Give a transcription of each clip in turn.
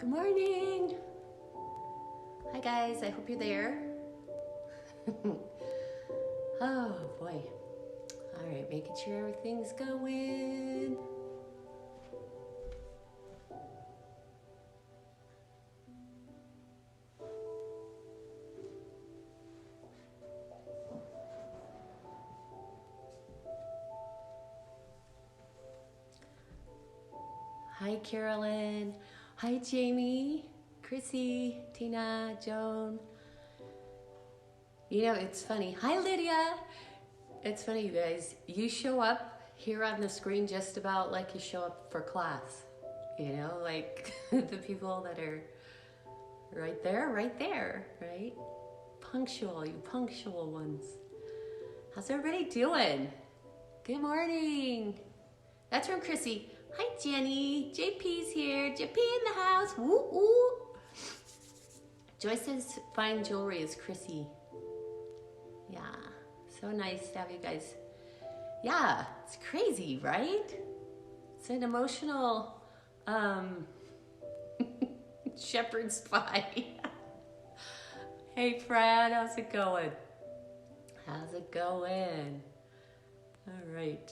Good morning. Hi guys, I hope you're there. Oh boy. All right, making sure everything's going. Hi Carolyn. Hi Jamie, Chrissy, Tina, Joan. You know, it's funny. Hi Lydia. It's funny, you guys. You show up here on the screen just about like you show up for class. You know, like the people that are right there, right? Punctual, you punctual ones. How's everybody doing? Good morning. That's from Chrissy. Hi, Jenny. JP's here. JP in the house. Woo woo. Joyce's fine jewelry is Chrissy. Yeah, so nice to have you guys. Yeah, it's crazy, right? It's an emotional shepherd's pie. Hey, Fred, how's it going? How's it going? All right.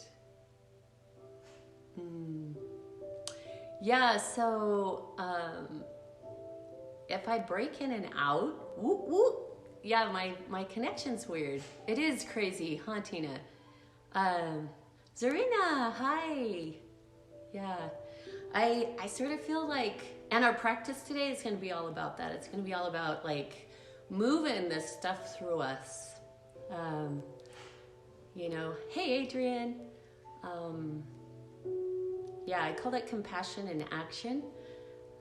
Yeah, so if I break in and out, whoop, whoop, yeah, my connection's weird. It is crazy, huh, Tina? Zarina, hi. Yeah, I sort of feel like, and our practice today is going to be all about that. It's going to be all about like moving this stuff through us. You know, hey, Adrian. Yeah, I call it compassion in action.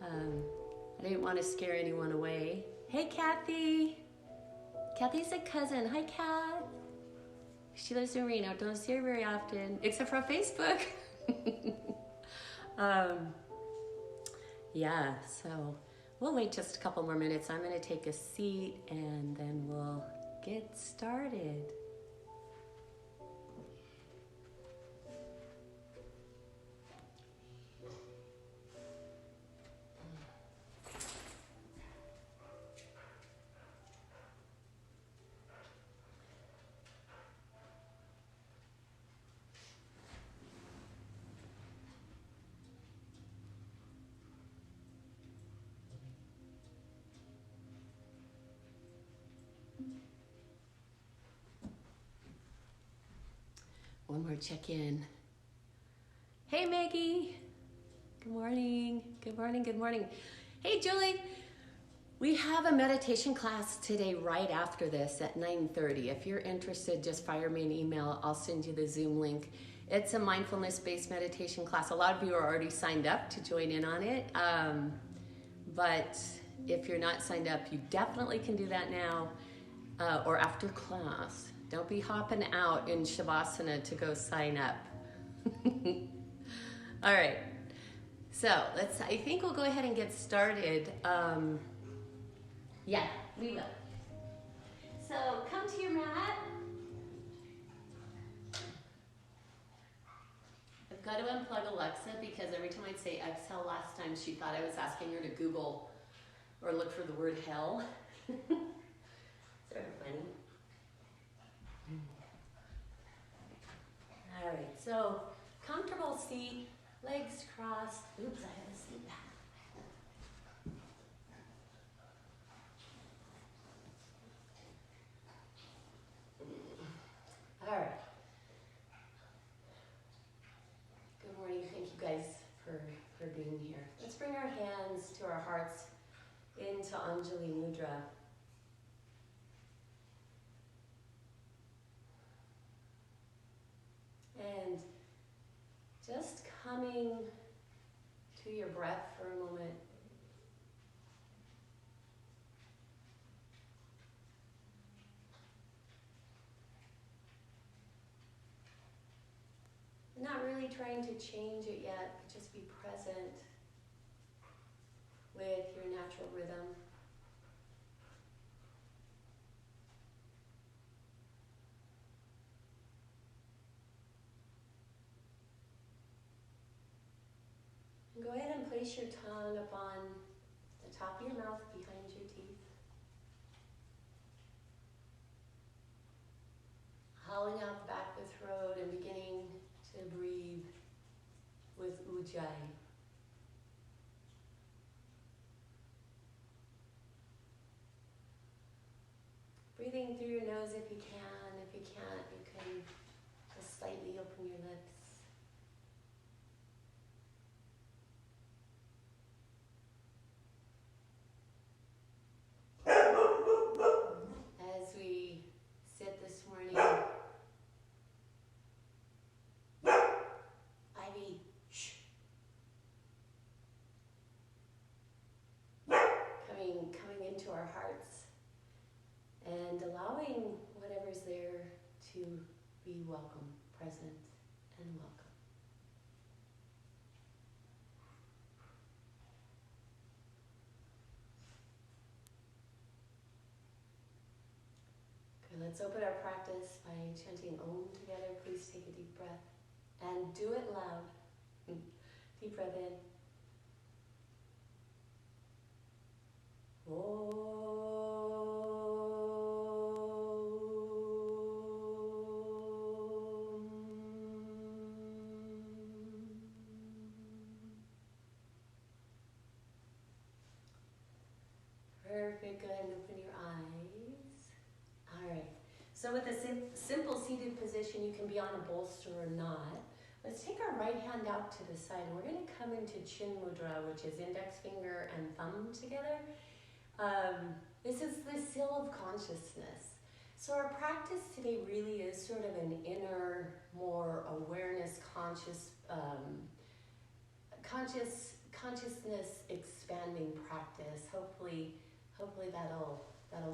I didn't want to scare anyone away. Hey, Kathy. Kathy's a cousin. Hi, Kat. She lives in Reno. Don't see her very often, except for on Facebook. Yeah, so we'll wait just a couple more minutes. I'm going to take a seat and then we'll get started. One more check-in. Hey, Maggie. Good morning. Good morning. Good morning. Hey, Julie. We have a meditation class today right after this at 9:30. If you're interested, just fire me an email. I'll send you the Zoom link. It's a mindfulness-based meditation class. A lot of you are already signed up to join in on it. But if you're not signed up, you definitely can do that now or after class. Don't be hopping out in Shavasana to go sign up. All right. So I think we'll go ahead and get started. Yeah, we will. So come to your mat. I've got to unplug Alexa because every time I'd say exhale last time, she thought I was asking her to Google or look for the word hell. Sort of funny. All right, so comfortable seat, legs crossed. Oops, I have a seat back. All right. Good morning. Thank you guys for being here. Let's bring our hands to our hearts into Anjali Mudra. And just coming to your breath for a moment. Not really trying to change it yet, but just be present with your natural rhythm. And go ahead and place your tongue upon the top of your mouth behind your teeth. Hollowing out the back of the throat and beginning to breathe with Ujjayi. Breathing through your nose if you can. If you can't, you can just slightly open your lips. As we sit this morning, Ivy, shh. Coming into our hearts and allowing whatever's there to be welcome, present, and welcome. Okay, let's open our practice by chanting Om together. Please take a deep breath and do it loud. Deep breath in. Perfect, go ahead and open your eyes. All right, so with a simple seated position, you can be on a bolster or not. Let's take our right hand out to the side, and we're gonna come into Chin Mudra, which is index finger and thumb together. This is the seal of consciousness. So our practice today really is sort of an inner, more awareness, consciousness expanding practice. Hopefully that'll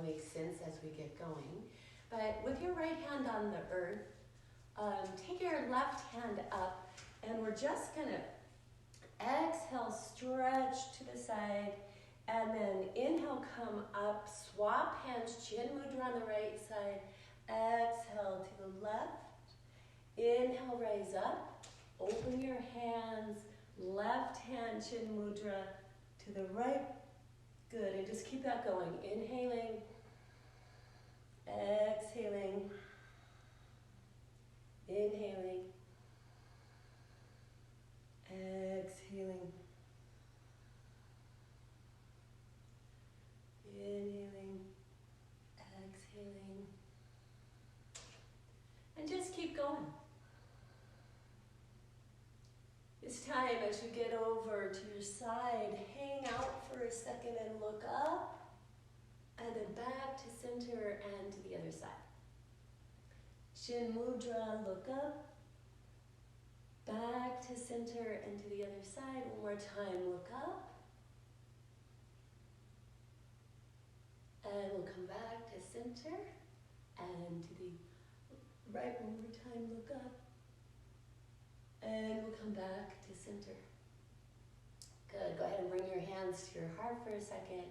make sense as we get going. But with your right hand on the earth, take your left hand up, and we're just gonna exhale, stretch to the side, and then inhale, come up, swap hands, chin mudra on the right side, exhale to the left, inhale, rise up, open your hands, left hand, chin mudra to the right, good, and just keep that going, inhaling, exhaling, inhaling, exhaling, inhaling, exhaling, and just keep going. This time, as you get over to your side, hang out for a second and look up, and then back to center and to the other side. Chin mudra, look up, back to center and to the other side. One more time, look up. And we'll come back to center and to the right. One more time, look up. And we'll come back to center. Good, go ahead and bring your hands to your heart for a second.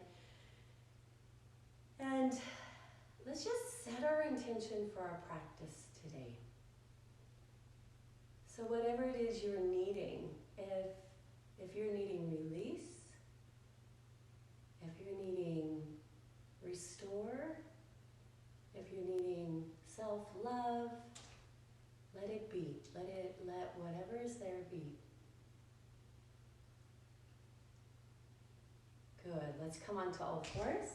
And let's just set our intention for our practice today. So whatever it is you're needing, if you're needing release, if you're needing restore, if you're needing self-love, let it be. Let whatever is there be. Good, let's come onto all fours.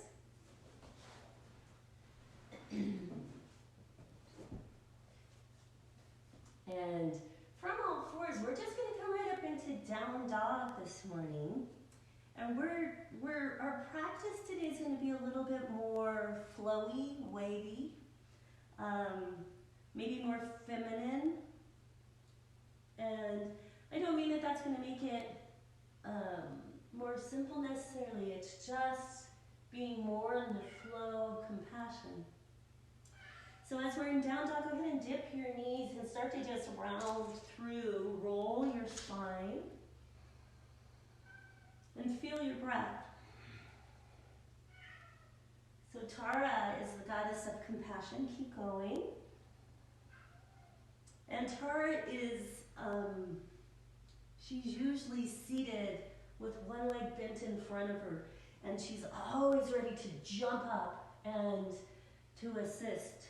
And from all fours, we're just going to come right up into down dog this morning. And our practice today is going to be a little bit more flowy, wavy, maybe more feminine. And I don't mean that that's going to make it more simple necessarily. It's just being more in the flow of compassion. So as we're in down dog, go ahead and dip your knees and start to just round through, roll your spine, and feel your breath. So Tara is the goddess of compassion. Keep going. And Tara is, she's usually seated with one leg bent in front of her. and she's always ready to jump up and to assist.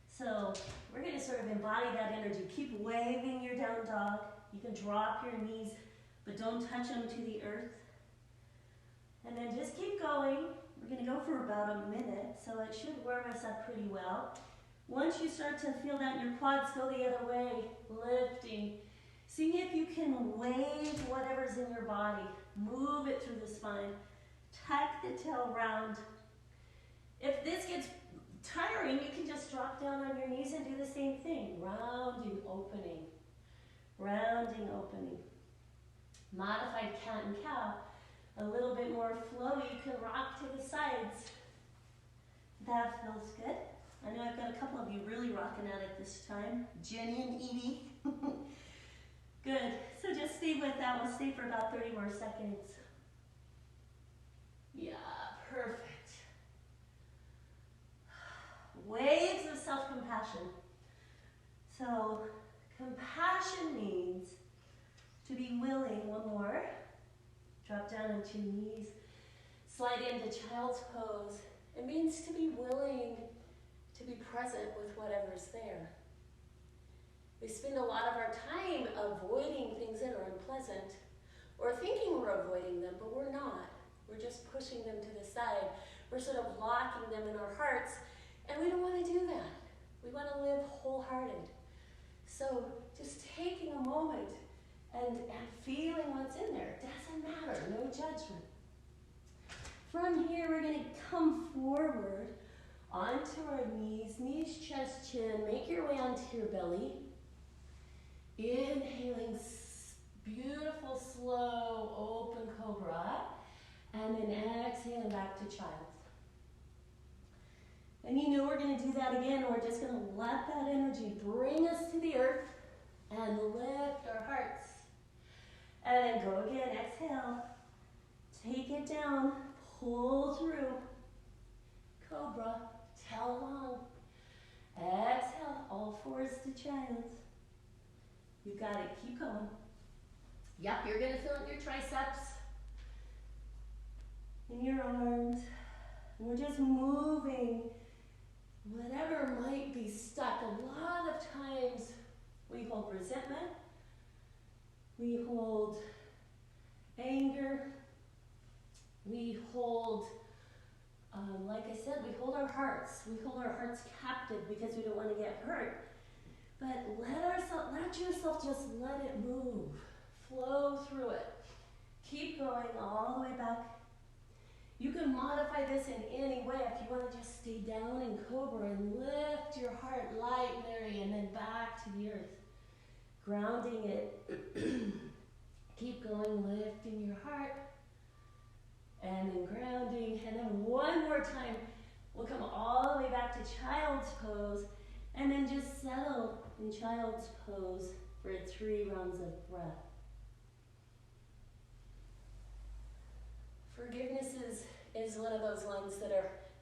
So we're going to sort of embody that energy. Keep waving your down dog. You can drop your knees, but don't touch them to the earth. And then just keep going. We're going to go for about a minute, so it should warm us up pretty well. Once you start to feel that your quads go the other way, lifting, see if you can wave whatever's in your body. Move it through the spine. Tuck the tail round. If this gets tiring, you can just drop down on your knees and do the same thing. Rounding, opening. Rounding, opening. Modified cat and cow. A little bit more flowy. You can rock to the sides. That feels good. I know I've got a couple of you really rocking at it this time. Jenny and Edie. Good. So just stay with that. We'll stay for about 30 more seconds. Yeah, perfect. Waves of self-compassion. So compassion means to be willing. One more. Drop down onto your knees. Slide into child's pose. It means to be willing to be present with whatever's there. We spend a lot of our time avoiding things that are unpleasant, or thinking we're avoiding them, but we're not. We're just pushing them to the side. We're sort of locking them in our hearts, and we don't want to do that. We want to live wholehearted. So just taking a moment and feeling what's in there. It doesn't matter, no judgment. From here, we're going to come forward onto our knees, chest, chin. Make your way onto your belly. Inhaling, beautiful, slow, open cobra. And then exhaling back to child's. And you know we're going to do that again. We're just going to let that energy bring us to the earth and lift our hearts. And then go again. Exhale. Take it down. Pull through. Cobra. Tail long. Exhale. All fours to child's. You got it. Keep going. Yep, you're going to feel it in your triceps, in your arms. And we're just moving whatever might be stuck. A lot of times we hold resentment. We hold anger. We hold, like I said, we hold our hearts. We hold our hearts captive because we don't want to get hurt. But let yourself just let it move. Flow through it. Keep going all the way back. You can modify this in any way. If you want to just stay down in cobra and lift your heart light, Mary, and then back to the earth. Grounding it. Keep going, lifting your heart. And then grounding. And then one more time. We'll come all the way back to child's pose. And then just settle in child's pose for 3 rounds of breath. Forgiveness is one of those ones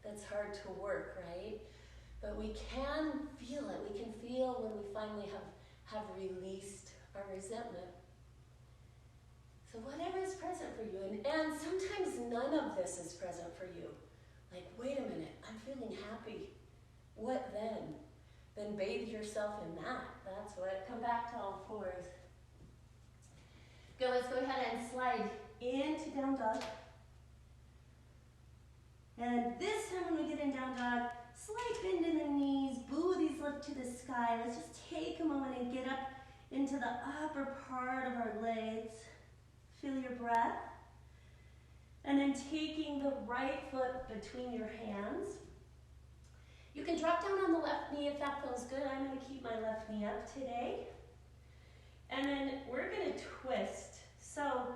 that's hard to work, right? But we can feel it. We can feel when we finally have released our resentment. So whatever is present for you, and sometimes none of this is present for you. Like, wait a minute, I'm feeling happy. What then? Then bathe yourself in that. That's what. Come back to all fours. Good, let's go ahead and slide into down dog. And this time when we get in down dog, slight bend in the knees, booties lift to the sky. Let's just take a moment and get up into the upper part of our legs. Feel your breath. And then taking the right foot between your hands. You can drop down on the left knee if that feels good. I'm going to keep my left knee up today. And then we're going to twist. So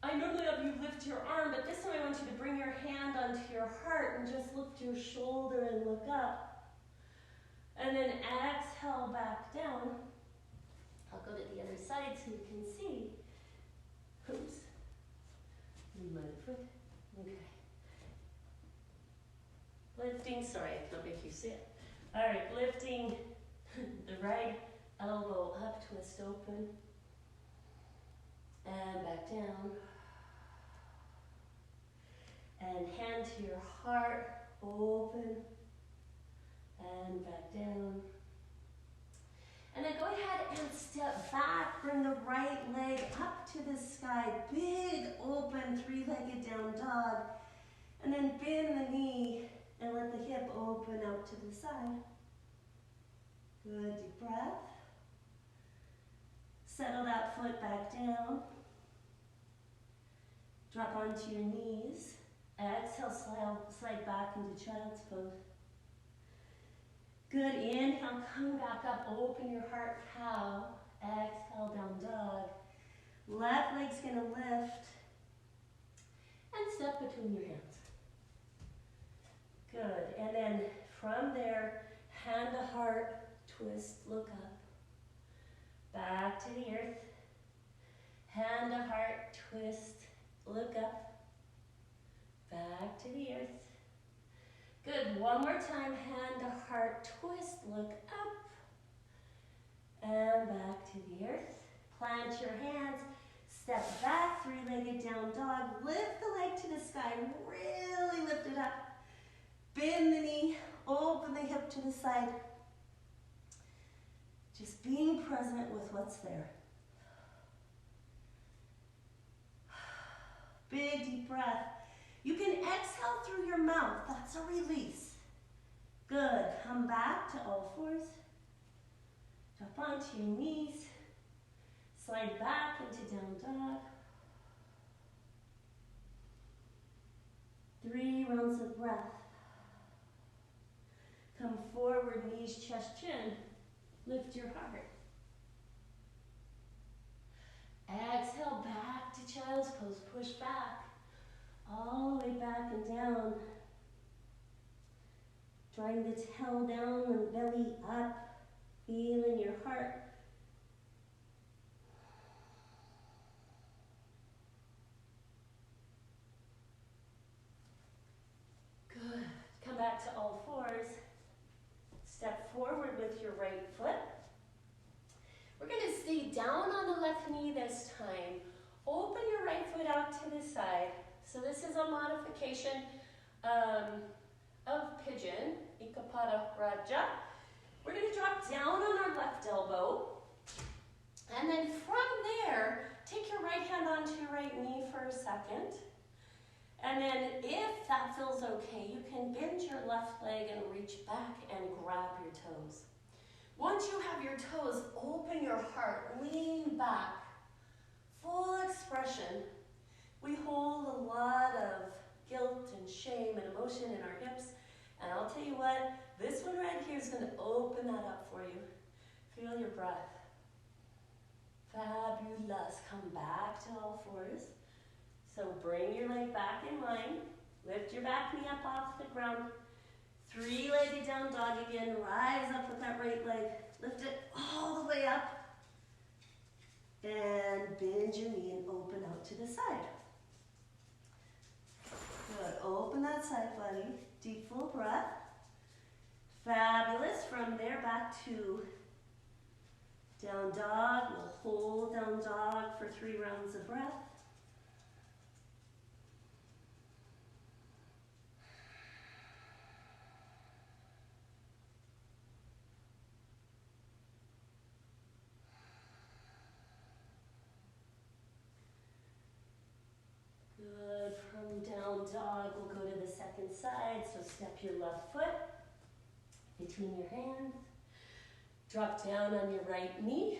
I normally have you lift your arm, but this time I want you to bring your hand onto your heart and just lift your shoulder and look up. And then exhale back down. I'll go to the other side so you can see. Oops. Move my foot. Okay. Lifting, sorry, I can't make you see it. All right, lifting the right elbow up, twist open. And back down. to your heart, open, and back down. And then go ahead and step back, bring the right leg up to the sky, big open three-legged down dog, and then bend the knee and let the hip open out to the side. Good, deep breath. Settle that foot back down. Drop onto your knees. Exhale, slide back into child's pose. Good, inhale, come back up, open your heart, cow. Exhale, down dog. Left leg's gonna lift. And step between your hands. Good, and then from there, hand to heart, twist, look up. Back to the earth. Hand to heart, twist, look up. Back to the earth. Good, one more time, hand to heart, twist, look up. And back to the earth. Plant your hands, step back, three-legged down dog. Lift the leg to the sky, really lift it up. Bend the knee, open the hip to the side. Just being present with what's there. Big deep breath. You can exhale through your mouth. That's a release. Good. Come back to all fours. Drop onto your knees. Slide back into down dog. 3 rounds of breath. Come forward, knees, chest, chin. Lift your heart. Exhale back to child's pose. Push back. All the way back and down. Drawing the tail down and belly up. Feeling your heart. Good. Come back to all fours. Step forward with your right foot. We're going to stay down on the left knee this time. Open your right foot out to the side. So this is a modification of pigeon, Ikapada Raja. We're going to drop down on our left elbow. And then from there, take your right hand onto your right knee for a second. And then if that feels okay, you can bend your left leg and reach back and grab your toes. Once you have your toes, open your heart, lean back, full expression. We hold a lot of guilt and shame and emotion in our hips. And I'll tell you what, this one right here is going to open that up for you. Feel your breath. Fabulous. Come back to all fours. So bring your leg back in line. Lift your back knee up off the ground. 3-legged down dog again. Rise up with that right leg. Lift it all the way up. And bend your knee and open out to the side. Good. Open that side body. Deep full breath. Fabulous. From there back to down dog. We'll hold down dog for 3 rounds of breath. Good. From down dog, we'll go to the second side. So step your left foot between your hands. Drop down on your right knee.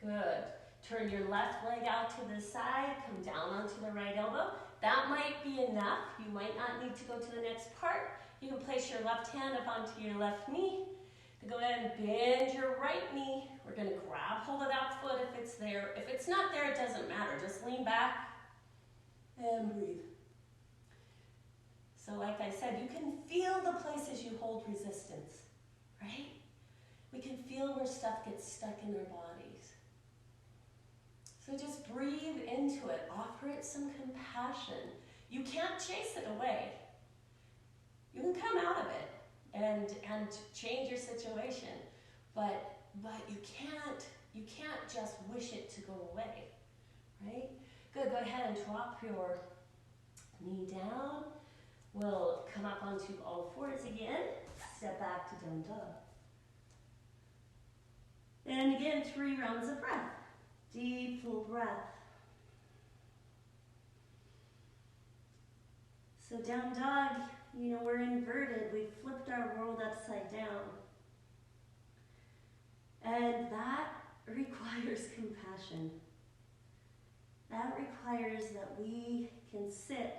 Good. Turn your left leg out to the side. Come down onto the right elbow. That might be enough. You might not need to go to the next part. You can place your left hand up onto your left knee. Go ahead and bend your right knee. We're going to grab hold of that foot if it's there. If it's not there, it doesn't matter. Just lean back and breathe. So like I said, you can feel the places you hold resistance, right? We can feel where stuff gets stuck in our bodies. So just breathe into it. Offer it some compassion. You can't chase it away. You can come out of it and change your situation, but you can't just wish it to go away, right? Good. Go ahead and drop your knee down. We'll come up onto all fours again. Step back to down dog. And again, 3 rounds of breath. Deep, full breath. So down dog, you know, we're inverted. We flipped our world upside down. And that requires compassion. That requires that we can sit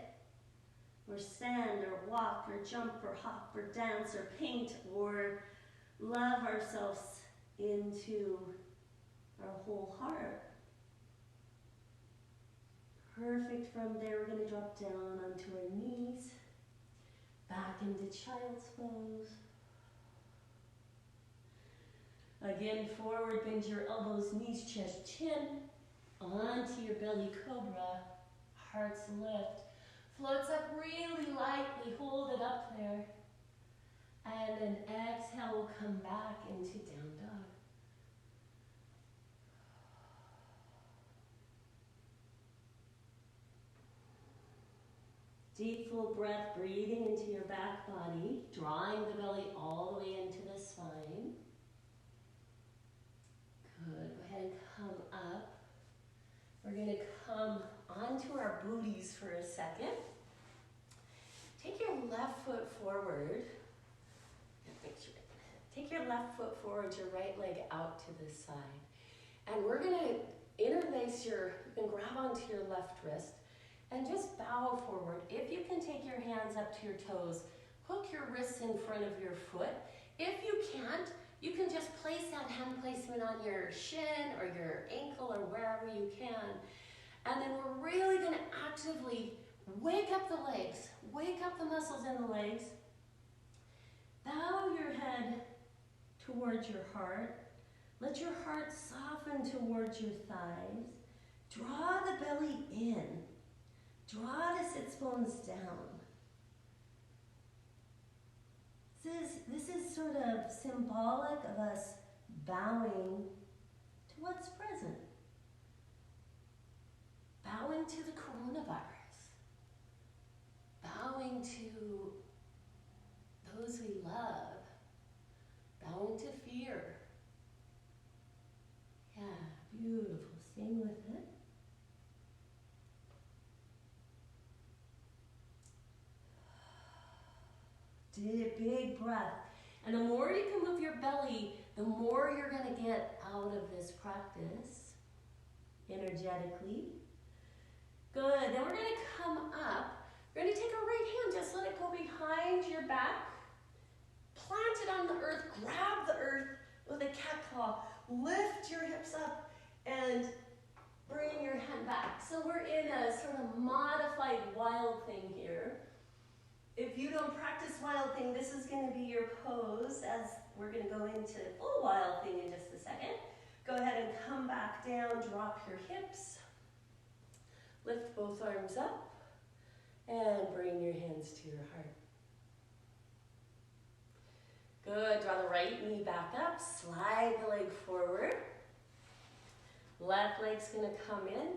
or stand or walk or jump or hop or dance or paint or love ourselves into our whole heart. Perfect. From there, we're going to drop down onto our knees, back into child's pose. Again, forward, bend your elbows, knees, chest, chin, onto your belly cobra, hearts lift. Floats up really lightly, hold it up there. And then exhale, we'll come back into down dog. Deep, full breath, breathing into your back body, drawing the belly all the way into the spine. Good, go ahead and come up. We're gonna come onto our booties for a second. Take your left foot forward. Take your left foot forward, your right leg out to the side. And we're gonna interlace you can grab onto your left wrist and just bow forward. If you can take your hands up to your toes, hook your wrists in front of your foot. If you can't, you can just place that hand placement on your shin or your ankle or wherever you can. And then we're really gonna actively wake up the legs, wake up the muscles in the legs. Bow your head towards your heart. Let your heart soften towards your thighs. Draw the belly in. Draw the sits bones down. This is sort of symbolic of us bowing to what's present. Bowing to the coronavirus. Bowing to those we love. Bowing to fear. Yeah, beautiful. Staying with it. Big breath. And the more you can move your belly, the more you're going to get out of this practice energetically. Good. Then we're going to come up. We're going to take our right hand, just let it go behind your back. Plant it on the earth. Grab the earth with a cat claw. Lift your hips up and bring your hand back. So we're in a sort of modified wild thing here. If you don't practice wild thing, this is going to be your pose as we're going to go into full wild thing in just a second. Go ahead and come back down, drop your hips. Lift both arms up and bring your hands to your heart. Good, draw the right knee back up, slide the leg forward. Left leg's gonna come in,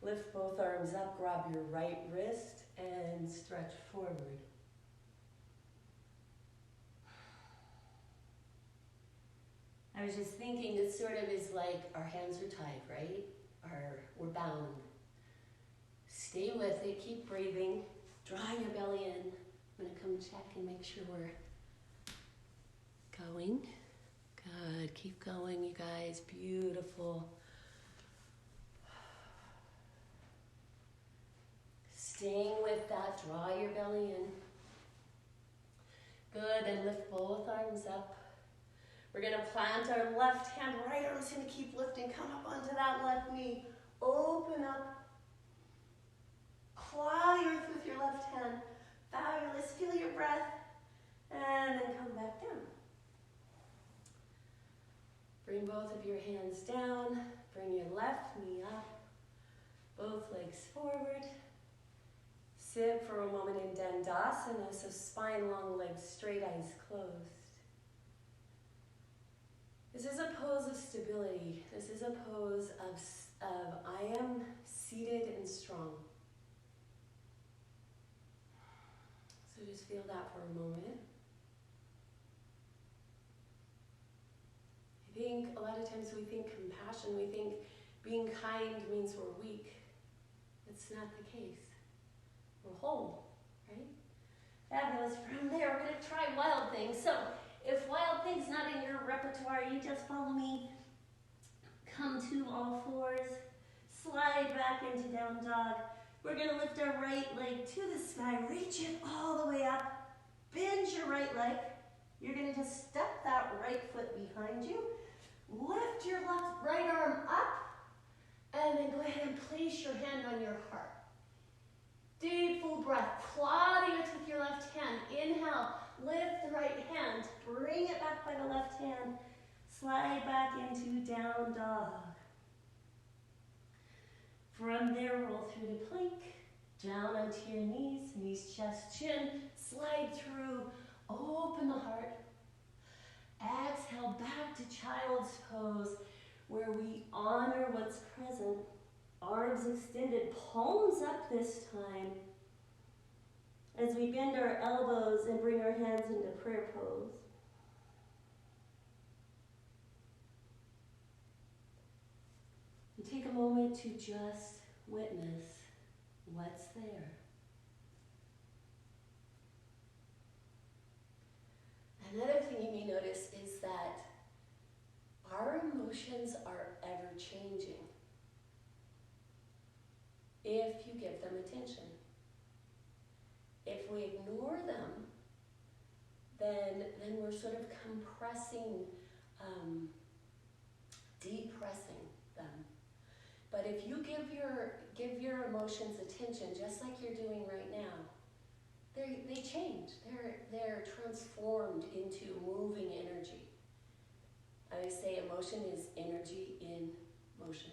lift both arms up, grab your right wrist and stretch forward. I was just thinking, it sort of is like our hands are tied, right? We're bound. Stay with it, keep breathing, draw your belly in. I'm gonna come check and make sure we're going. Good, keep going, you guys, beautiful. Staying with that, draw your belly in. Good, and lift both arms up. We're gonna plant our left hand, right arm's gonna keep lifting, come up onto that left knee, open up. Claw your earth with your left hand, bow your lips, feel your breath, and then come back down. Bring both of your hands down, bring your left knee up, both legs forward. Sit for a moment in Dandasana, so spine long, legs straight, eyes closed. This is a pose of stability. This is a pose of I am seated and strong. Just feel that for a moment. I think a lot of times we think compassion, we think being kind means we're weak. It's not the case. We're whole, right? Fabulous. From there, we're going to try Wild Thing. So, if Wild Thing's not in your repertoire, you just follow me. Come to all fours. Slide back into down dog. We're going to lift our right leg to the sky. Reach it all the way up. Bend your right leg. You're going to just step that right foot behind you. Lift your right arm up. And then go ahead and place your hand on your heart. Deep, full breath. Claw the earth with your left hand. Inhale. Lift the right hand. Bring it back by the left hand. Slide back into down dog. From there, roll through to plank. Down onto your knees. Knees, chest, chin. Slide through. Open the heart. Exhale back to child's pose, where we honor what's present. Arms extended, palms up this time. As we bend our elbows and bring our hands into prayer pose. And take a moment to just witness what's there. Another thing you may notice is that our emotions are ever changing if you give them attention. If we ignore them, then we're sort of compressing, depressing them. But if you give your emotions attention, just like you're doing right now, they change. They're transformed into moving energy. I say emotion is energy in motion.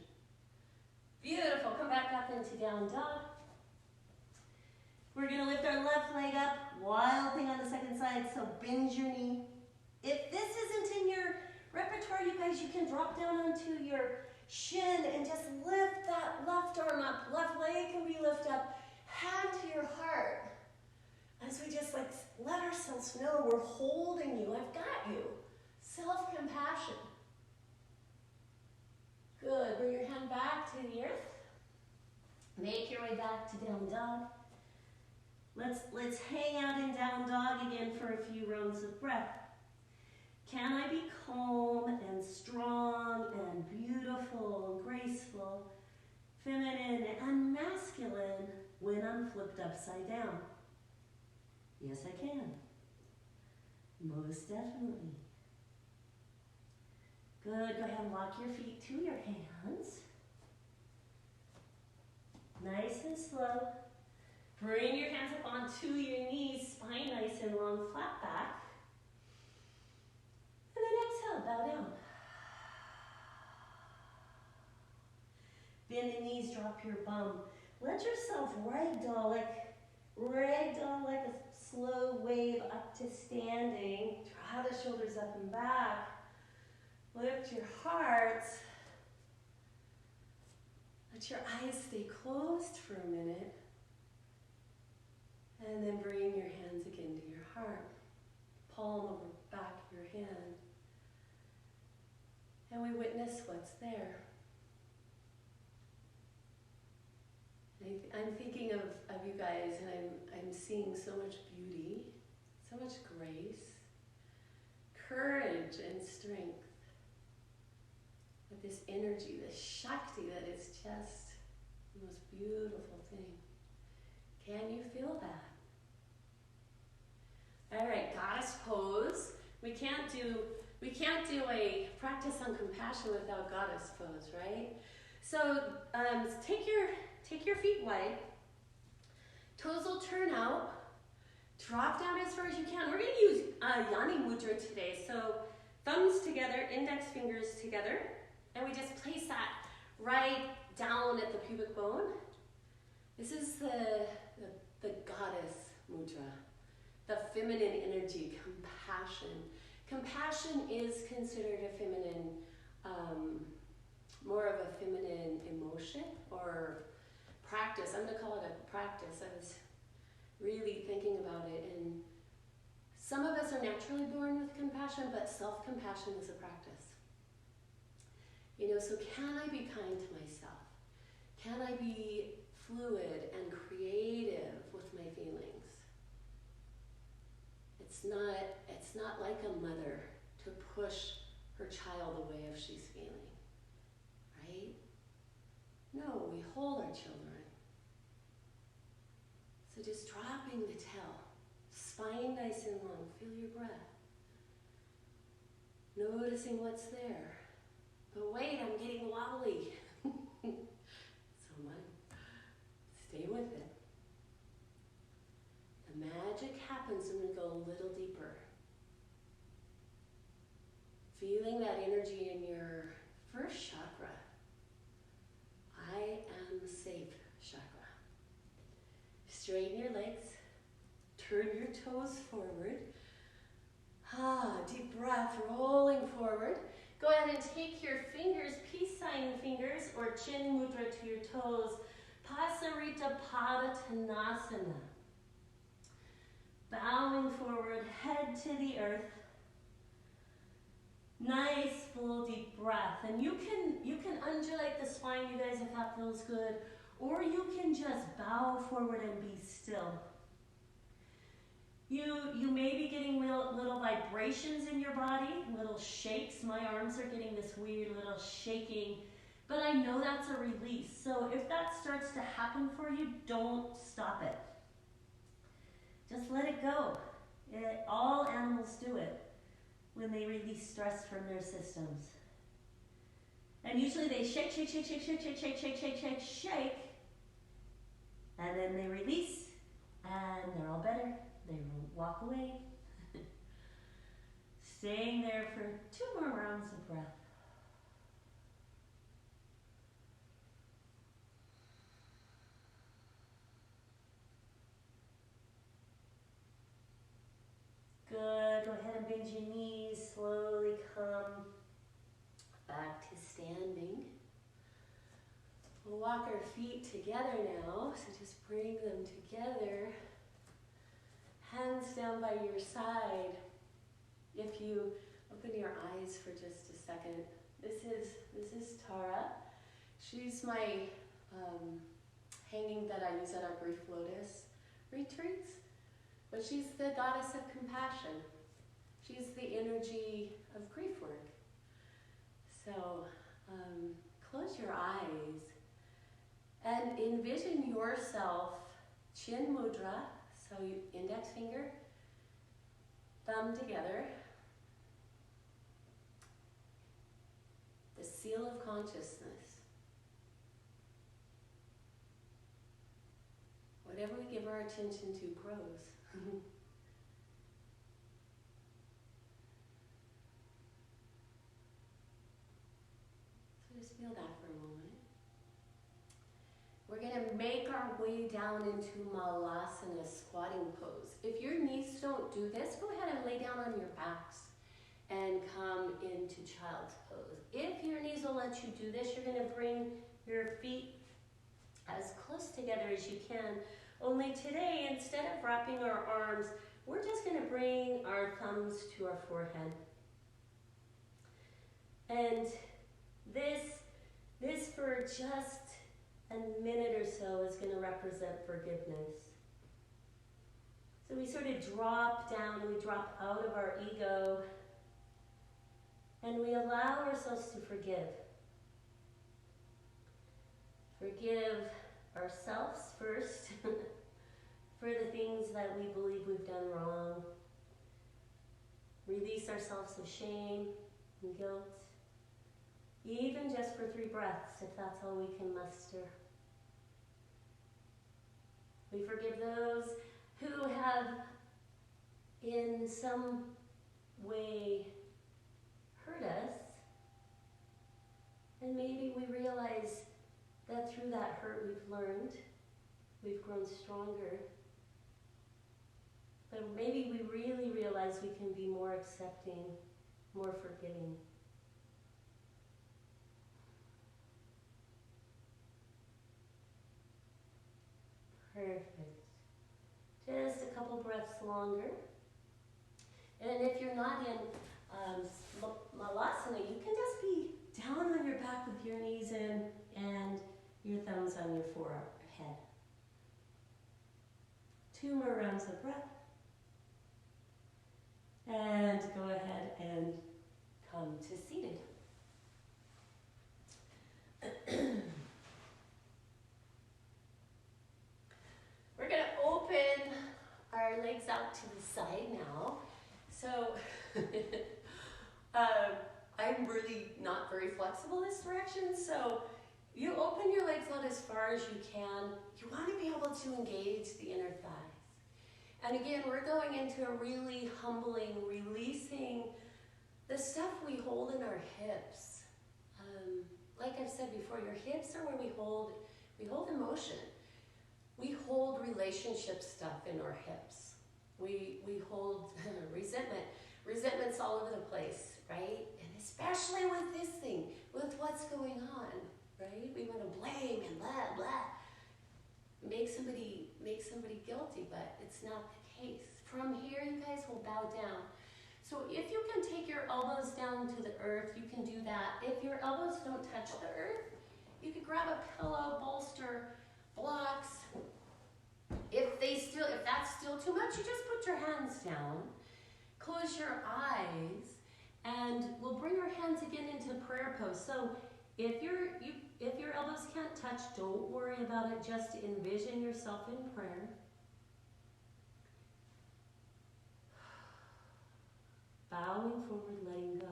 Beautiful. Come back up into down dog. We're going to lift our left leg up. Wild Thing on the second side, so bend your knee. If this isn't in your repertoire, you guys, you can drop down onto your shin and just lift that left arm up. Left leg can be lifted up. Hand to your heart. As we just let ourselves know we're holding you. I've got you. Self-compassion. Good. Bring your hand back to the earth. Make your way back to down dog. Let's hang out in down dog again for a few rounds of breath. Can I be calm and strong and beautiful and graceful, feminine and masculine when I'm flipped upside down? Yes, I can. Most definitely. Good. Go ahead and lock your feet to your hands. Nice and slow. Bring your hands up onto your knees, spine nice and long, flat back. And then exhale, bow down. Bend the knees, drop your bum. Let yourself ragdoll like a slow wave up to standing. Draw the shoulders up and back. Lift your heart. Let your eyes stay closed for a minute. And then bring your hands again to your heart. Palm over back of your hand. And we witness what's there. I'm thinking of you guys, and I'm seeing so much beauty, so much grace, courage and strength. With this energy, this Shakti that is just the most beautiful thing. Can you feel that? All right, goddess pose. We can't do a practice on compassion without goddess pose, right? So take your feet wide. Toes will turn out. Drop down as far as you can. We're going to use Yani Mudra today. So thumbs together, index fingers together, and we just place that right down at the pubic bone. This is the goddess mudra, the feminine energy, compassion. Compassion is considered a feminine, more of a feminine emotion or practice. I'm going to call it a practice. I was really thinking about it. And some of us are naturally born with compassion, but self-compassion is a practice. You know, so can I be kind to myself? Can I be fluid and creative with my feelings? It's not like a mother to push her child away if she's feeling, right? No, we hold our children. So just dropping the tail, spine nice and long, feel your breath. Noticing what's there. But wait, I'm getting wobbly. Someone, stay with it. The magic happens when we go a little deeper. Feeling that energy in your first chakra. I am safe chakra. Straighten your legs. Turn your toes forward. Deep breath, rolling forward. Go ahead and take your fingers, peace sign fingers, or chin mudra to your toes. Pasarita Pada Tanasana. Bowing forward, head to the earth. Nice, full, deep breath. And you can undulate the spine, you guys, if that feels good. Or you can just bow forward and be still. You may be getting little vibrations in your body, little shakes. My arms are getting this weird little shaking, but I know that's a release. So if that starts to happen for you, don't stop it. Just let it go. All animals do it when they release stress from their systems. And usually they shake, shake, shake, shake, shake, shake, shake, shake, shake, shake, shake, and then they release, and they're all better. They walk away. Staying there for 2 more rounds of breath. Good. Go ahead and bend your knees. Slowly come back to standing. We'll walk our feet together now. So just bring them together. Hands down by your side. If you open your eyes for just a second, this is Tara. She's my hanging that I use at our Grief Lotus retreats, but she's the goddess of compassion. She's the energy of grief work. So close your eyes and envision yourself chin mudra. So you index finger, thumb together. The seal of consciousness. Whatever we give our attention to grows. So just feel that for a moment. We're going to make our way down into Malasana, squatting pose. If your knees don't do this, go ahead and lay down on your backs and come into child's pose. If your knees will let you do this, you're going to bring your feet as close together as you can. Only today, instead of wrapping our arms, we're just going to bring our thumbs to our forehead. And this for just a minute or so is going to represent forgiveness. So we sort of drop down, we drop out of our ego, and we allow ourselves to forgive. Forgive ourselves first for the things that we believe we've done wrong. Release ourselves of shame and guilt. Even just for 3 breaths, if that's all we can muster. We forgive those who have in some way hurt us. And maybe we realize that through that hurt we've learned, we've grown stronger. But maybe we really realize we can be more accepting, more forgiving. Perfect. Just a couple breaths longer. And if you're not in malasana, you can just be down on your back with your knees in and your thumbs on your forehead. 2 more rounds of breath. And go ahead and come to seated. We're going to open our legs out to the side now. So I'm really not very flexible this direction, so you open your legs out as far as you can. You want to be able to engage the inner thighs. And again, we're going into a really humbling, releasing the stuff we hold in our hips. Like I've said before, your hips are where we hold emotion. We hold relationship stuff in our hips. We hold resentment. Resentment's all over the place, right? And especially with this thing, with what's going on, right? We want to blame and blah, blah. Make somebody guilty, but it's not the case. From here, you guys will bow down. So if you can take your elbows down to the earth, you can do that. If your elbows don't touch the earth, you could grab a pillow, bolster, blocks. If that's still too much, you just put your hands down, close your eyes, and we'll bring our hands again into prayer pose. So if your elbows can't touch, don't worry about it. Just envision yourself in prayer. Bowing forward, letting go.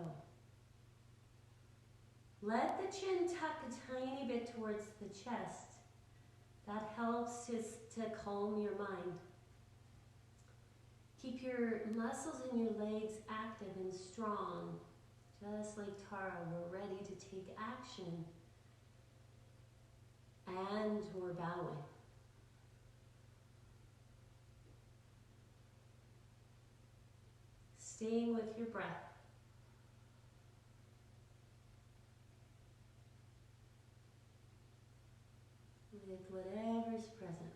Let the chin tuck a tiny bit towards the chest. That helps to calm your mind. Keep your muscles in your legs active and strong. Just like Tara, we're ready to take action. And we're bowing. Staying with your breath. With whatever's present.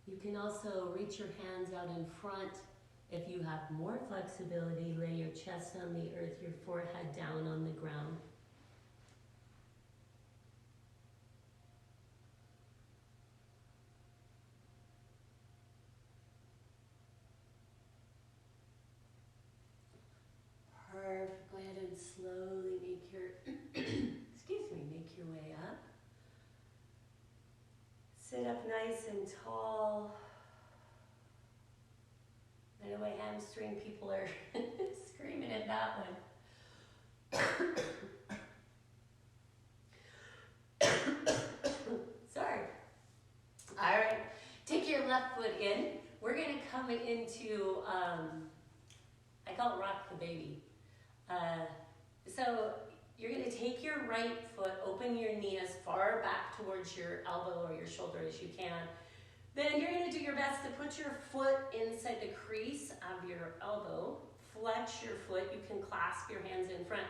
You can also reach your hands out in front. If you have more flexibility, lay your chest on the earth, your forehead down on the ground. Perfect. Go ahead and slowly make your, make your way up. Sit up nice and tall. I know my hamstring people are screaming at that one. Sorry. All right. Take your left foot in. We're going to come into, I call it rock the baby. So you're going to take your right foot, open your knee as far back towards your elbow or your shoulder as you can. Then you're going to do your best to put your foot inside the crease of your elbow. Flex your foot. You can clasp your hands in front.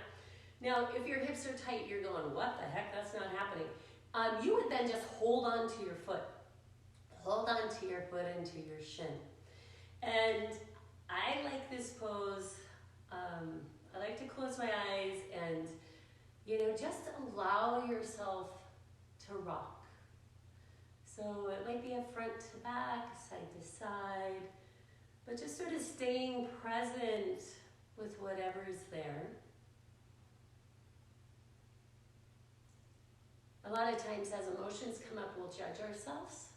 Now, if your hips are tight, you're going, what the heck? That's not happening. You would then just hold on to your foot. Hold on to your foot into your shin. And I like this pose. I like to close my eyes and, just allow yourself to rock. So it might be a front to back, side to side, but just sort of staying present with whatever's there. A lot of times as emotions come up, we'll judge ourselves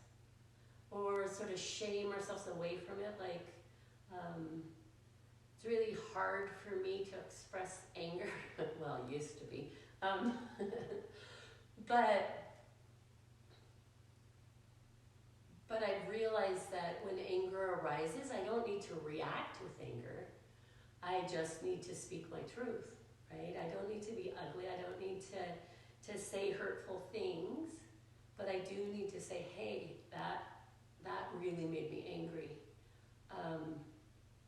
or sort of shame ourselves away from it. Like, it's really hard for me to express anger. Well, it used to be. But I've realized that when anger arises, I don't need to react with anger. I just need to speak my truth, right? I don't need to be ugly. I don't need to say hurtful things. but I do need to say, hey, that really made me angry.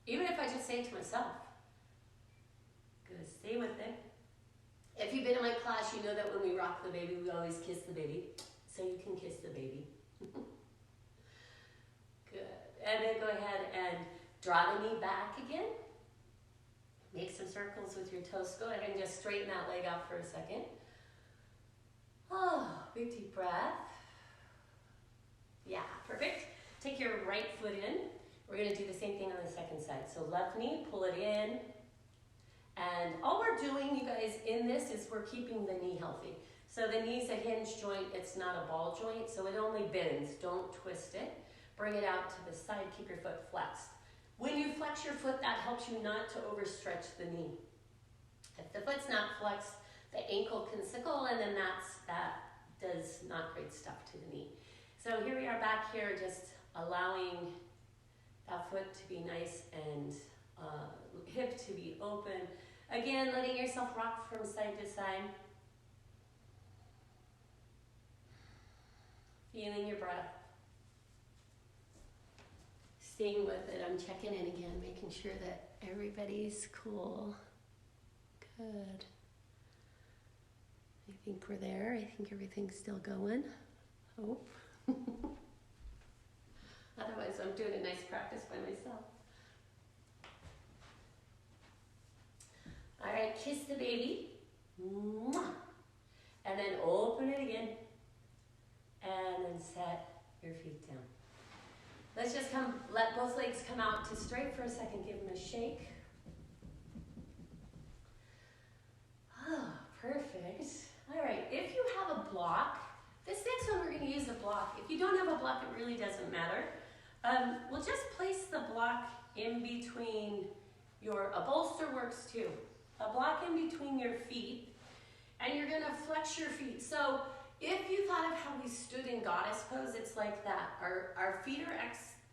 Even if I just say it to myself. Good, stay with it. If you've been in my class, you know that when we rock the baby, we always kiss the baby. So you can kiss the baby. Good. And then go ahead and draw the knee back again. Make some circles with your toes. Go ahead and just straighten that leg out for a second. Oh, big deep breath. Yeah, perfect. Take your right foot in. We're going to do the same thing on the second side. So left knee, pull it in. And all we're doing, you guys, in this is we're keeping the knee healthy. So the knee's a hinge joint. It's not a ball joint, so it only bends. Don't twist it. Bring it out to the side. Keep your foot flexed. When you flex your foot, that helps you not to overstretch the knee. If the foot's not flexed, the ankle can sickle, and then that does not great stuff to the knee. So here we are back here, just allowing that foot to be nice and hip to be open. Again, letting yourself rock from side to side. Feeling your breath. Staying with it. I'm checking in again, making sure that everybody's cool. Good. I think we're there. I think everything's still going. Hope. Otherwise, I'm doing a nice practice by myself. All right, kiss the baby. And then open it again. And then set your feet down. Let's just let both legs come out to straight for a second. Give them a shake. Oh, perfect. All right, if you have a block, this next one we're going to use a block. If you don't have a block, it really doesn't matter. We'll just place the block in between a bolster works too. A block in between your feet, and you're going to flex your feet. So if you thought of how we stood in goddess pose, it's like that. Our feet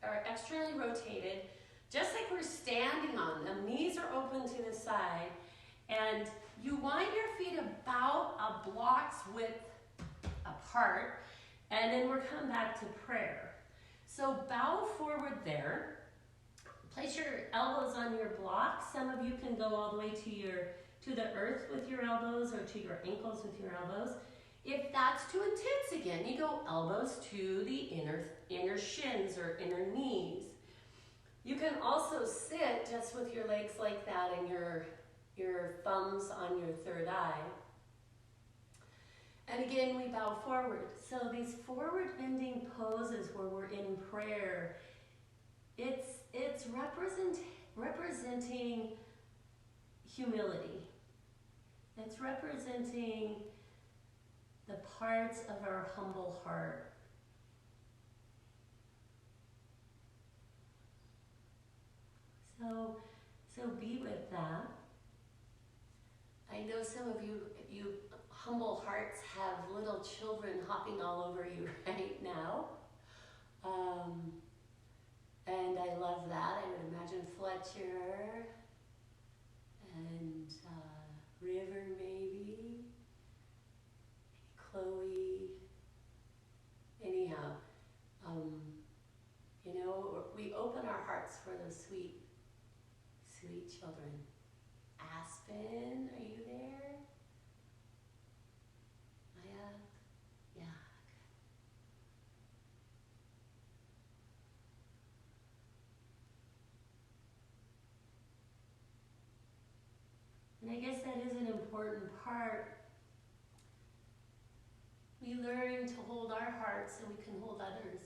are externally rotated, just like we're standing on them. Knees are open to the side, and you wind your feet about a block's width apart, and then we're coming back to prayer. So bow forward there. Place your elbows on your block. Some of you can go all the way to the earth with your elbows or to your ankles with your elbows. If that's too intense again, you go elbows to the inner shins or inner knees. You can also sit just with your legs like that and your thumbs on your third eye. And again, we bow forward. So these forward bending poses where we're in prayer, it's representing humility. It's representing the parts of our humble heart. So be with that. I know some of you humble hearts have little children hopping all over you right now. And I love that. I would imagine Fletcher and River maybe, Chloe. Anyhow, we open our hearts for those sweet, sweet children. Aspen, are you there? Maya? Yeah. And I guess that is an important part. We learn to hold our hearts so we can hold others.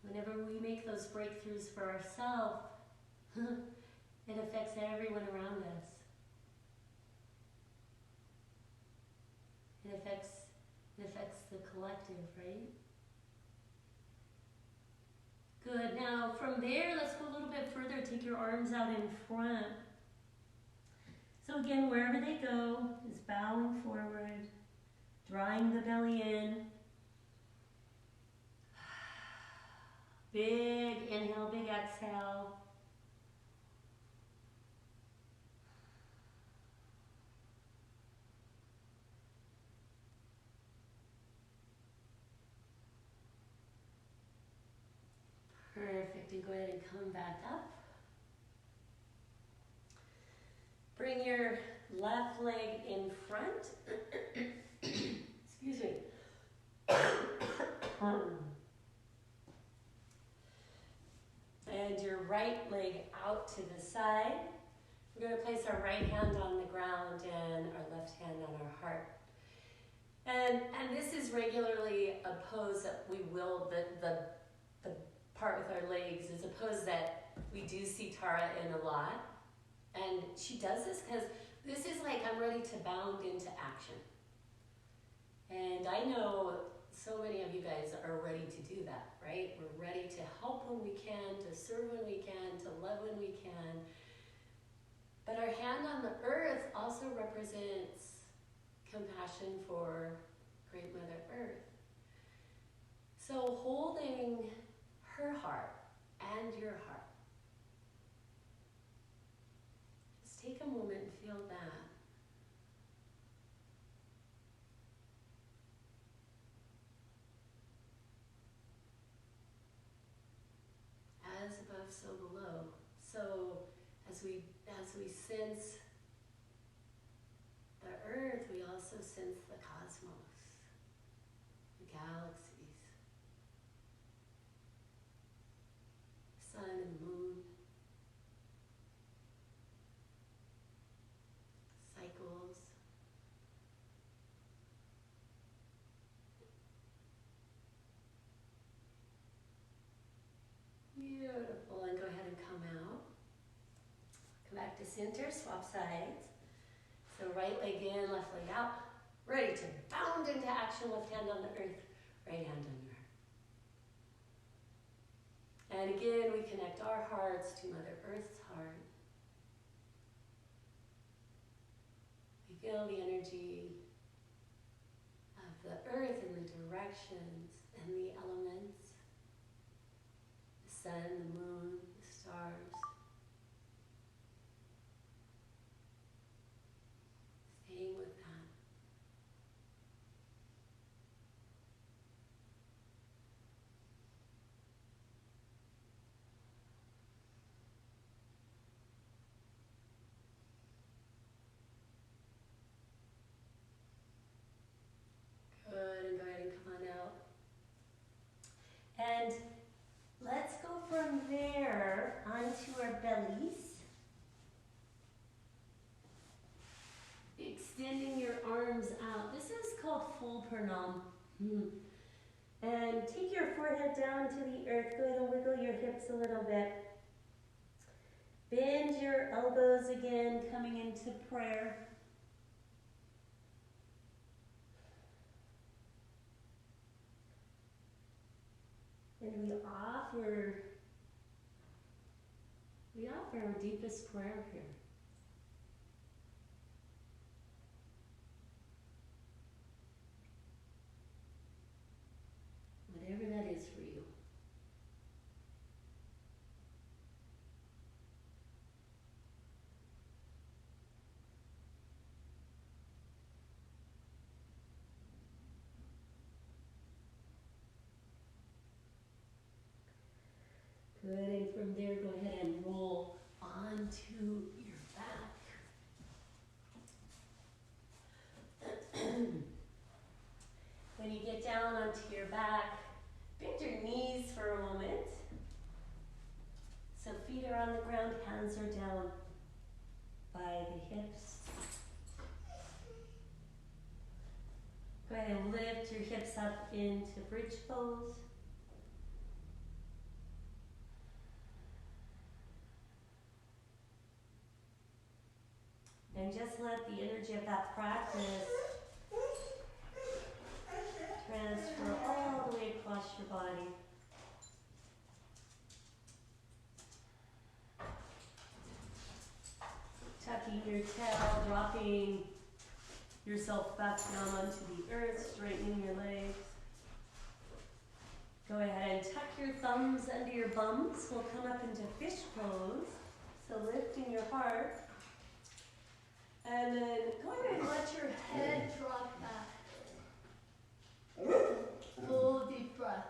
Whenever we make those breakthroughs for ourselves, it affects everyone around us. It affects the collective, right? Good. Now from there, let's go a little bit further. Take your arms out in front. So again, wherever they go is bowing forward, drawing the belly in. Big inhale, big exhale. can go ahead and come back up. Bring your left leg in front. Excuse me. And your right leg out to the side. We're going to place our right hand on the ground and our left hand on our heart. And this is regularly a pose that we will, the part with our legs is a pose that we do see Tara in a lot. And she does this because this is like I'm ready to bound into action. And I know so many of you guys are ready to do that, right? We're ready to help when we can, to serve when we can, to love when we can. But our hand on the earth also represents compassion for Great Mother Earth. So holding her heart and your heart. Just take a moment and feel that. As above, so below. So as we sense the earth, we also sense the cosmos, the galaxies, sun and moon, cycles. Beautiful, and go ahead and come out. Come back to center, swap sides. So right leg in, left leg out. Ready to bound into action, left hand on the earth, right hand on your heart. And again, we connect our hearts to Mother Earth's heart. We feel the energy of the earth and the directions and the elements. The sun, the moon, the stars. Staying with that. Good, and go ahead and come on out. And let's go from there onto our bellies. Extending your arms out. This is called full pranam. And take your forehead down to the earth. Go ahead and wiggle your hips a little bit. Bend your elbows again, coming into prayer. And we offer our deepest prayer here. Whatever that is for you. Good, and from there, go ahead and roll onto your back. When you get down onto your back, bend your knees for a moment. So feet are on the ground, hands are down by the hips. Go ahead and lift your hips up into bridge pose. And just let the energy of that practice transfer all the way across your body. Tucking your tail, dropping yourself back down onto the earth, straightening your legs. Go ahead and tuck your thumbs under your bums. We'll come up into fish pose. So lifting your heart. And then go ahead and let your head drop back. Full deep breath.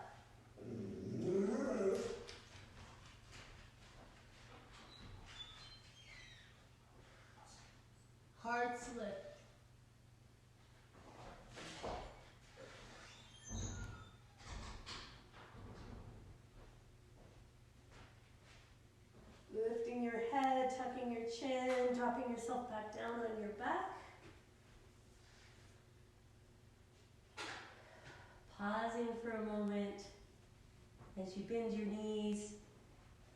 dropping yourself back down on your back. Pausing for a moment as you bend your knees.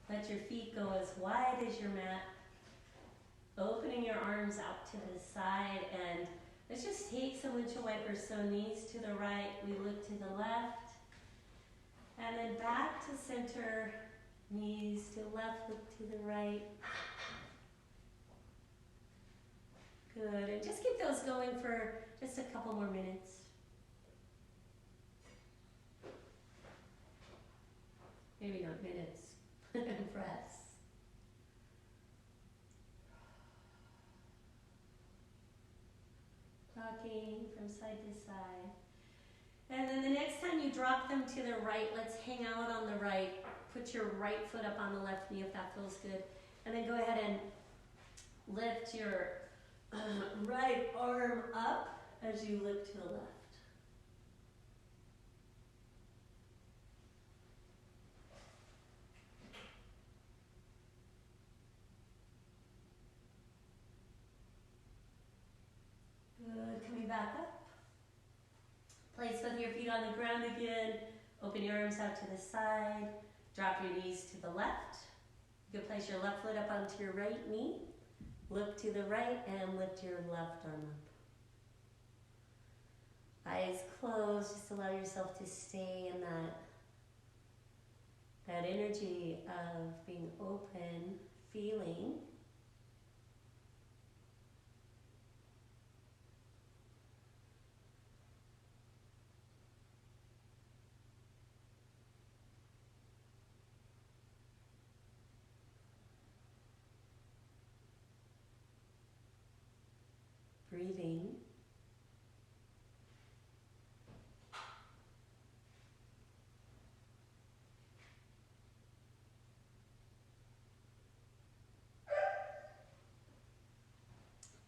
Let your feet go as wide as your mat. Opening your arms out to the side, and let's just take some windshield wipers. So knees to the right, we look to the left. And then back to center, knees to the left, look to the right. Good, and just keep those going for just a couple more minutes. Maybe not minutes, breaths. Rocking from side to side. And then the next time you drop them to the right, let's hang out on the right. Put your right foot up on the left knee if that feels good. And then go ahead and lift your right arm up as you look to the left. Good, coming back up. Place both of your feet on the ground again. Open your arms out to the side. Drop your knees to the left. You can place your left foot up onto your right knee. Look to the right and lift your left arm up. Eyes closed, just allow yourself to stay in that energy of being open, feeling. Breathing.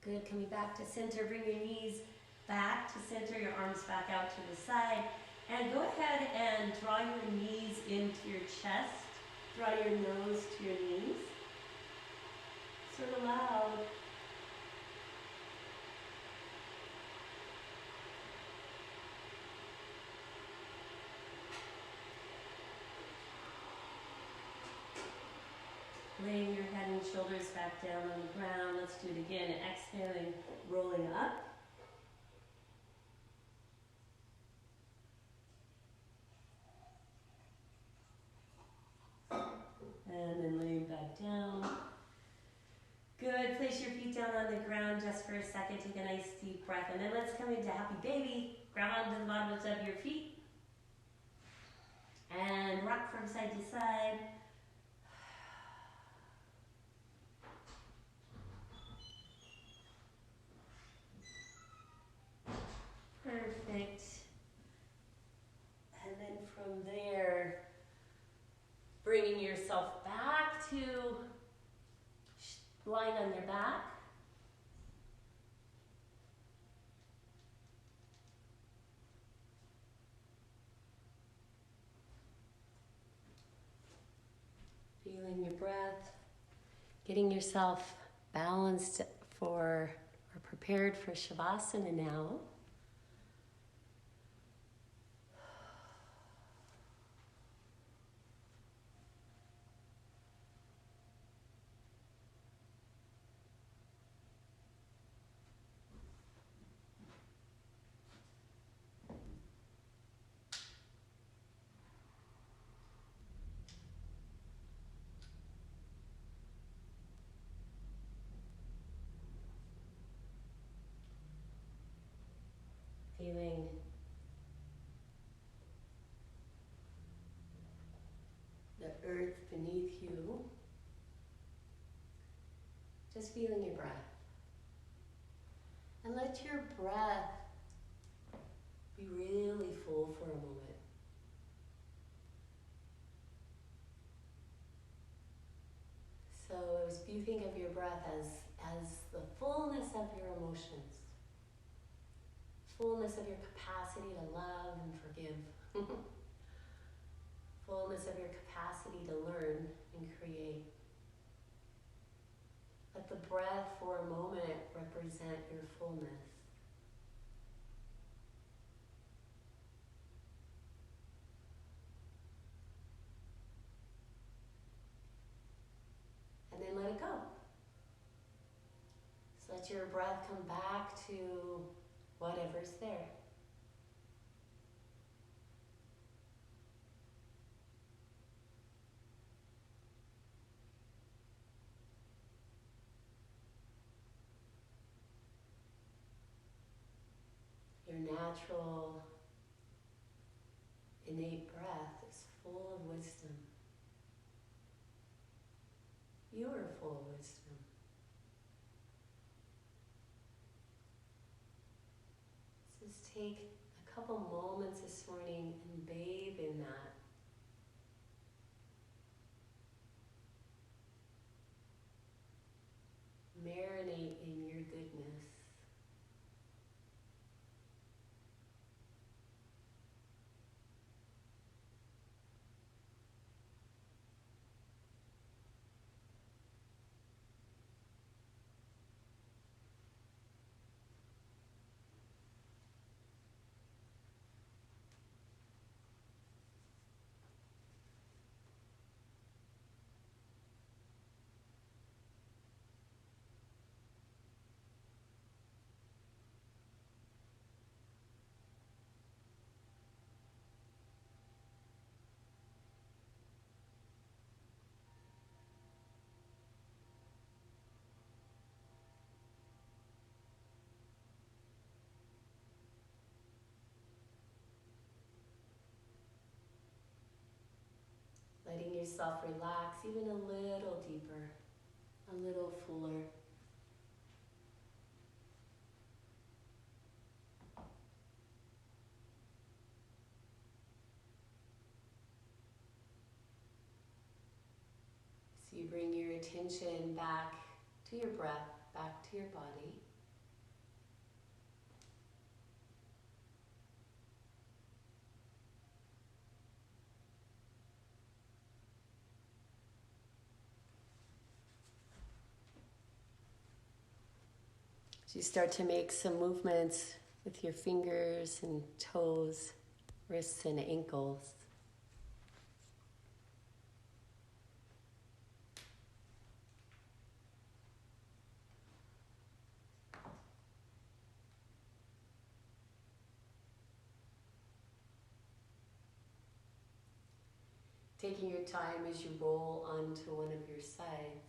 Good, coming back to center, bring your knees back to center, your arms back out to the side, and go ahead and draw your knees into your chest, draw your nose to your knees, sort of loud. Laying your head and shoulders back down on the ground. Let's do it again. Exhaling, rolling up. And then laying back down. Good. Place your feet down on the ground just for a second. Take a nice deep breath. And then let's come into happy baby. Grab onto the bottoms of your feet. And rock from side to side. Perfect. And then from there, bringing yourself back to lying on your back. Feeling your breath, getting yourself balanced for or prepared for Shavasana now. Feeling the earth beneath you. Just feeling your breath. And let your breath be really full for a moment. So as you think of your breath as the fullness of your emotions, fullness of your capacity to love and forgive, fullness of your capacity to learn and create. Let the breath for a moment represent your fullness. And then let it go. So let your breath come back to whatever's there. Your natural, innate breath is full of wisdom. You are full of wisdom. Just take a couple moments this morning and bathe in that. Marinate in your goodness. Letting yourself relax even a little deeper, a little fuller. So you bring your attention back to your breath, back to your body. So you start to make some movements with your fingers and toes, wrists and ankles. Taking your time as you roll onto one of your sides.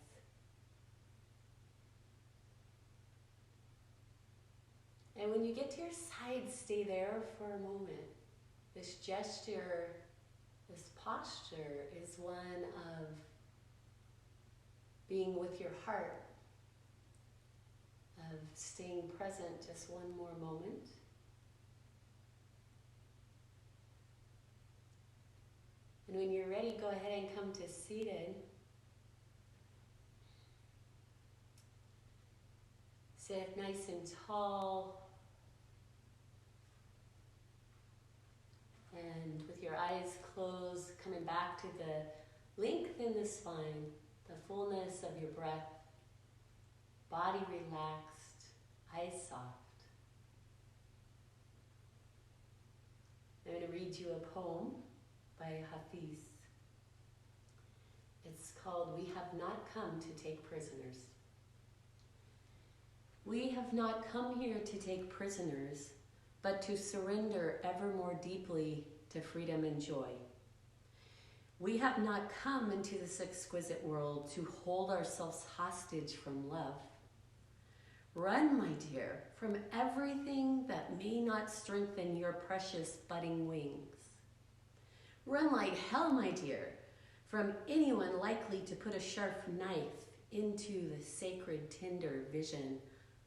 And when you get to your side, stay there for a moment. This gesture, this posture is one of being with your heart, of staying present just one more moment. And when you're ready, go ahead and come to seated. Sit up nice and tall. And with your eyes closed, coming back to the length in the spine, the fullness of your breath, body relaxed, eyes soft. I'm going to read you a poem by Hafiz. It's called "We Have Not Come to Take Prisoners." We have not come here to take prisoners, but to surrender ever more deeply to freedom and joy. We have not come into this exquisite world to hold ourselves hostage from love. Run, my dear, from everything that may not strengthen your precious budding wings. Run like hell, my dear, from anyone likely to put a sharp knife into the sacred, tender vision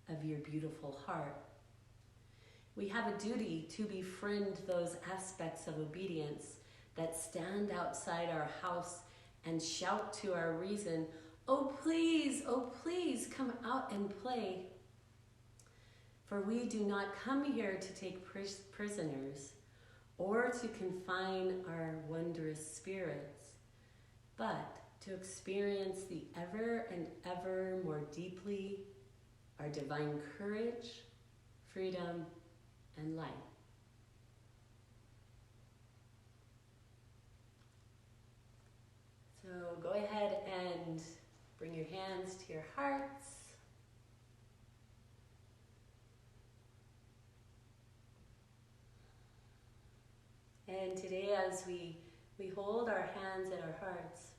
of your beautiful heart. We have a duty to befriend those aspects of obedience that stand outside our house and shout to our reason, oh please, come out and play. For we do not come here to take prisoners or to confine our wondrous spirits, but to experience the ever and ever more deeply our divine courage, freedom, and light. So go ahead and bring your hands to your hearts. And today, as we hold our hands at our hearts,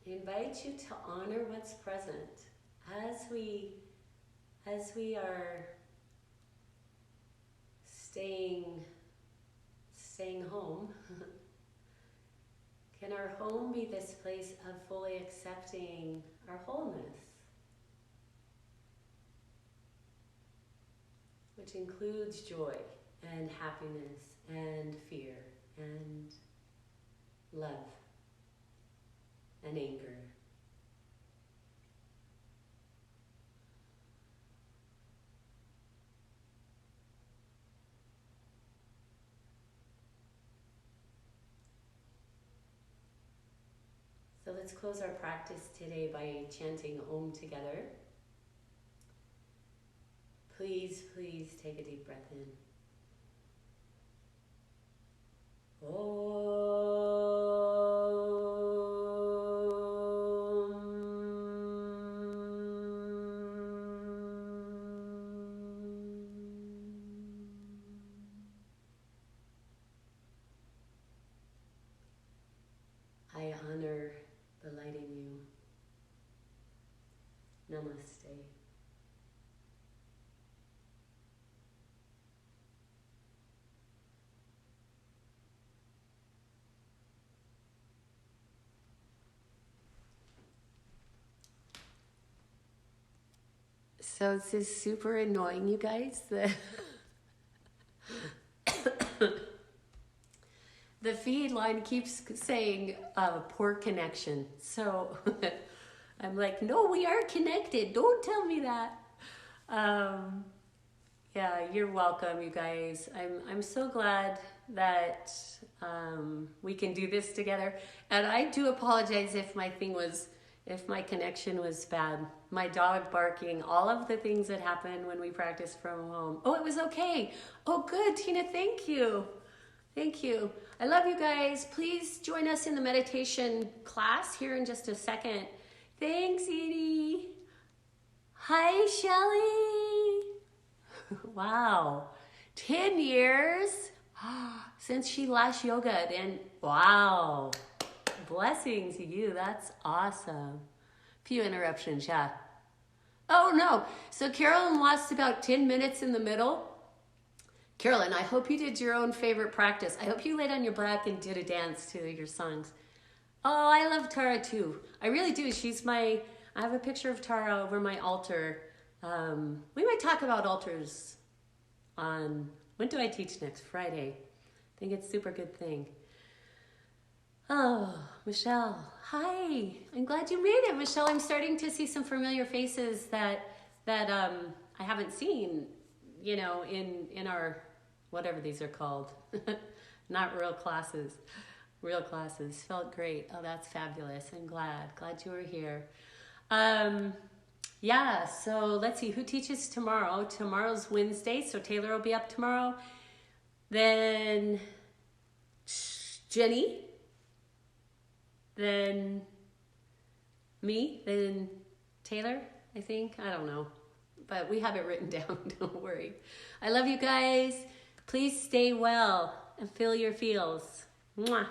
I invite you to honor what's present as we are staying home. Can our home be this place of fully accepting our wholeness, which includes joy and happiness and fear and love and anger. So let's close our practice today by chanting Om together. Please, please take a deep breath in. I honor the light in you. Namaste. So this is super annoying, you guys. The feed line keeps saying poor connection. So I'm like, no, we are connected. Don't tell me that. Yeah, you're welcome, you guys. I'm so glad that we can do this together. And I do apologize if my connection was bad. My dog barking, all of the things that happen when we practice from home. Oh, it was okay. Oh, good, Tina, thank you. Thank you. I love you guys. Please join us in the meditation class here in just a second. Thanks, Edie. Hi, Shelly. Wow. 10 years since she last yogaed. And wow. Blessings to you. That's awesome. Few interruptions, yeah. Oh, no. So Carolyn lost about 10 minutes in the middle. Carolyn, I hope you did your own favorite practice. I hope you laid on your back and did a dance to your songs. Oh, I love Tara too. I really do. I have a picture of Tara over my altar. We might talk about altars when do I teach next? Friday. I think it's a super good thing. Oh, Michelle. Hi. I'm glad you made it, Michelle. I'm starting to see some familiar faces that I haven't seen, in our, whatever these are called. Not real classes. Real classes. Felt great. Oh, that's fabulous. I'm glad you were here. Yeah, so let's see who teaches tomorrow. Tomorrow's Wednesday, so Taylor will be up tomorrow. Then Jenny. Then me. Then Taylor, I think. I don't know. But we have it written down. Don't worry. I love you guys. Please stay well and feel your feels. Mwah.